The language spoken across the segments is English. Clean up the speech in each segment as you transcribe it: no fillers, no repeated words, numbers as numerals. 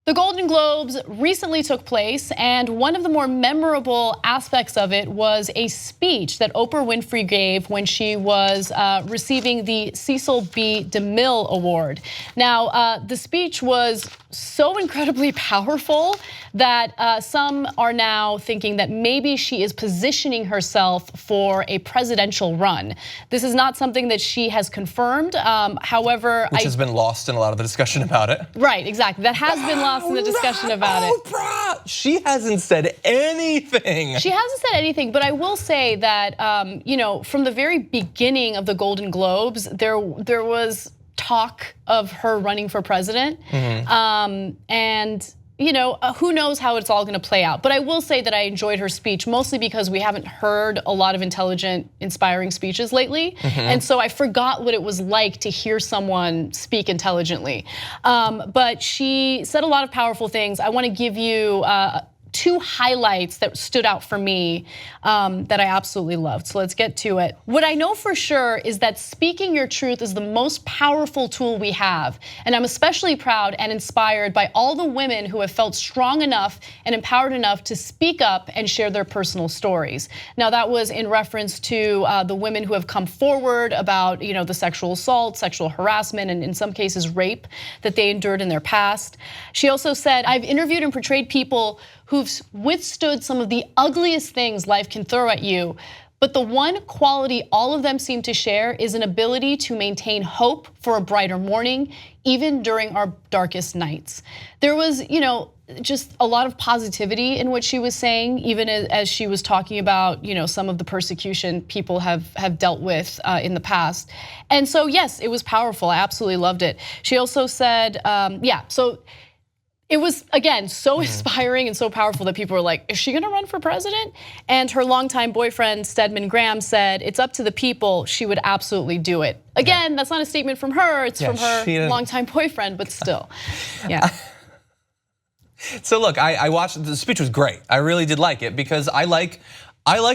The Golden Globes recently took place, and one of the more memorable aspects of it was a speech that Oprah Winfrey gave when she was receiving the Cecil B. DeMille Award. Now, the speech was so incredibly powerful that some are now thinking that maybe she is positioning herself for a presidential run. This is not something that she has confirmed. However, which has been lost in a lot of the discussion about it. Right, exactly. That has been lost in the discussion about it. Oprah! She hasn't said anything. She hasn't said anything, but I will say that from the very beginning of the Golden Globes, there was talk of her running for president, and who knows how it's all gonna play out. But I will say that I enjoyed her speech, mostly because we haven't heard a lot of intelligent, inspiring speeches lately. And so I forgot what it was like to hear someone speak intelligently. But she said a lot of powerful things. I wanna give you two highlights that stood out for me that I absolutely loved. So let's get to it. What I know for sure is that speaking your truth is the most powerful tool we have. And I'm especially proud and inspired by all the women who have felt strong enough and empowered enough to speak up and share their personal stories. Now that was in reference to the women who have come forward about the sexual assault, sexual harassment, and in some cases rape that they endured in their past. She also said, I've interviewed and portrayed people who've withstood some of the ugliest things life can throw at you. But the one quality all of them seem to share is an ability to maintain hope for a brighter morning, even during our darkest nights. There was, just a lot of positivity in what she was saying, even as she was talking about, some of the persecution people have dealt with in the past. And so, yes, it was powerful. I absolutely loved it. She also said, it was, again, so inspiring and so powerful that people were like, is she gonna run for president? And her longtime boyfriend, Stedman Graham, said, it's up to the people, she would absolutely do it. Again, that's not a statement from her, it's from her longtime boyfriend, but still, yeah. So look, I watched, the speech was great. I really did like it because I like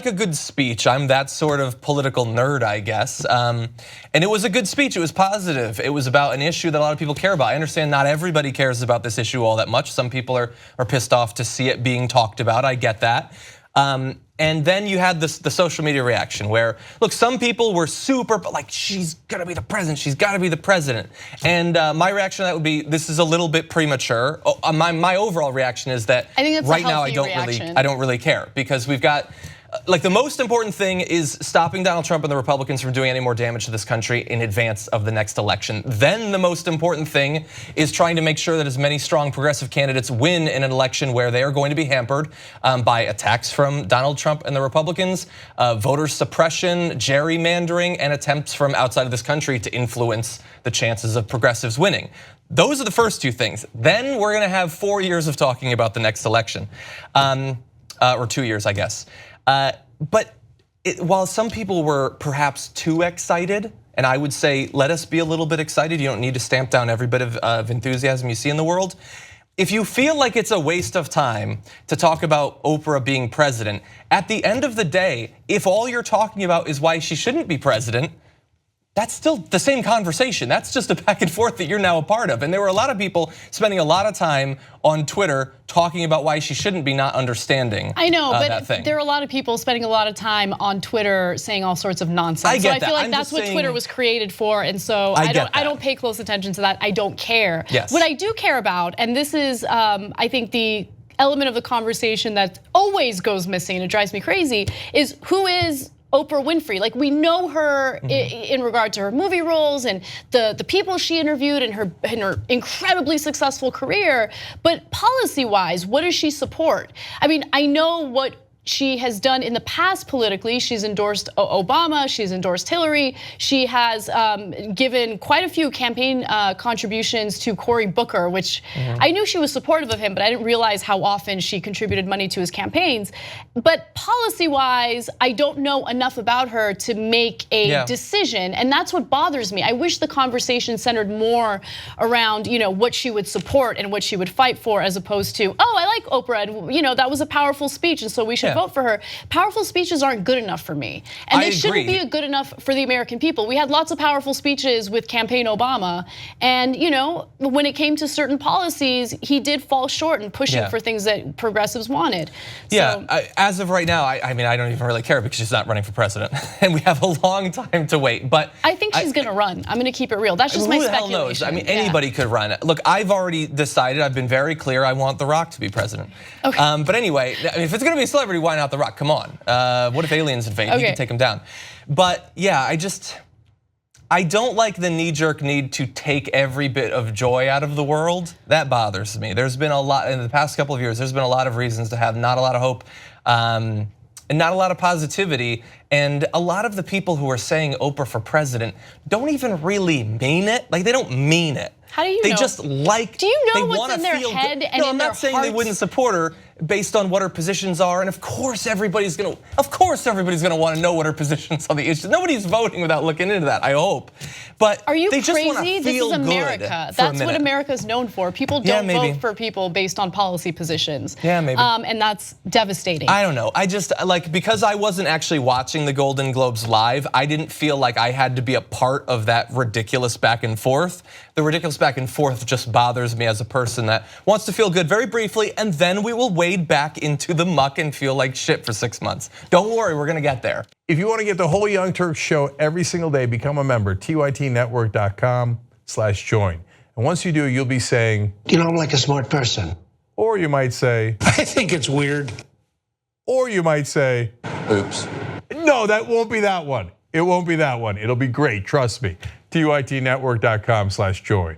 a good speech. I'm that sort of political nerd, I guess. And it was a good speech, it was positive. It was about an issue that a lot of people care about. I understand not everybody cares about this issue all that much. Some people are pissed off to see it being talked about, I get that. And then you had the social media reaction where, look, some people were super, like, she's gonna be the president, she's gotta be the president. And my reaction to that would be, this is a little bit premature. My overall reaction is that right now I don't really care because we've got, like, the most important thing is stopping Donald Trump and the Republicans from doing any more damage to this country in advance of the next election. Then the most important thing is trying to make sure that as many strong progressive candidates win in an election where they are going to be hampered by attacks from Donald Trump and the Republicans, voter suppression, gerrymandering, and attempts from outside of this country to influence the chances of progressives winning. Those are the first two things. Then we're gonna have 4 years of talking about the next election, or 2 years, I guess. But while some people were perhaps too excited, and I would say let us be a little bit excited, you don't need to stamp down every bit of enthusiasm you see in the world. If you feel like it's a waste of time to talk about Oprah being president, at the end of the day, if all you're talking about is why she shouldn't be president, that's still the same conversation. That's just a back and forth that you're now a part of. And there were a lot of people spending a lot of time on Twitter talking about why she shouldn't be not understanding I know, but that thing. There are a lot of people spending a lot of time on Twitter saying all sorts of nonsense. I feel like that's what Twitter was created for, and so I don't pay close attention to that. I don't care. Yes. What I do care about, and this is I think the element of the conversation that always goes missing and it drives me crazy, is who is Oprah Winfrey. Like, we know her in regard to her movie roles and the people she interviewed and her incredibly successful career, but policy-wise, what does she support? I mean, I know what she has done in the past politically. She's endorsed Obama, she's endorsed Hillary. She has given quite a few campaign contributions to Cory Booker, which I knew she was supportive of him, but I didn't realize how often she contributed money to his campaigns. But policy-wise, I don't know enough about her to make a decision, and that's what bothers me. I wish the conversation centered more around what she would support and what she would fight for, as opposed to, oh, I like Oprah, and that was a powerful speech, and so we should vote for her. Powerful speeches aren't good enough for me. And they shouldn't be good enough for the American people. We had lots of powerful speeches with campaign Obama. And when it came to certain policies, he did fall short in pushing for things that progressives wanted. Yeah, as of right now, I mean, I don't even really care because she's not running for president. And we have a long time to wait. But I think she's gonna run. I'm gonna keep it real. That's just my speculation. Who the hell knows? I mean, anybody could run. Look, I've already decided, I've been very clear, I want The Rock to be president. Okay. But anyway, I mean, if it's gonna be a celebrity, why not The Rock? Come on. What if aliens invade? He can take him down. But yeah, I don't like the knee-jerk need to take every bit of joy out of the world. That bothers me. There's been a lot, in the past couple of years, there's been a lot of reasons to have not a lot of hope and not a lot of positivity. And a lot of the people who are saying Oprah for president don't even really mean it. Like, they don't mean it. How do you know? They just like, do you know they what's in their head and in their hearts? No, I'm not saying they wouldn't support her based on what her positions are, and of course everybody's gonna want to know what her positions on the issue. Nobody's voting without looking into that, I hope. But are you they just crazy? This is America. That's what America's known for. People don't vote for people based on policy positions. Yeah, maybe. And that's devastating. I don't know. I just, like, because I wasn't actually watching the Golden Globes live, I didn't feel like I had to be a part of that ridiculous back and forth. The ridiculous back and forth just bothers me as a person that wants to feel good very briefly, and then we will wade back into the muck and feel like shit for 6 months. Don't worry, we're gonna get there. If you want to get the whole Young Turks show every single day, become a member, tytnetwork.com/join. And once you do, you'll be saying, I'm like a smart person. Or you might say, I think it's weird. Or you might say, oops. No, that won't be that one. It won't be that one. It'll be great, trust me. tytnetwork.com/join.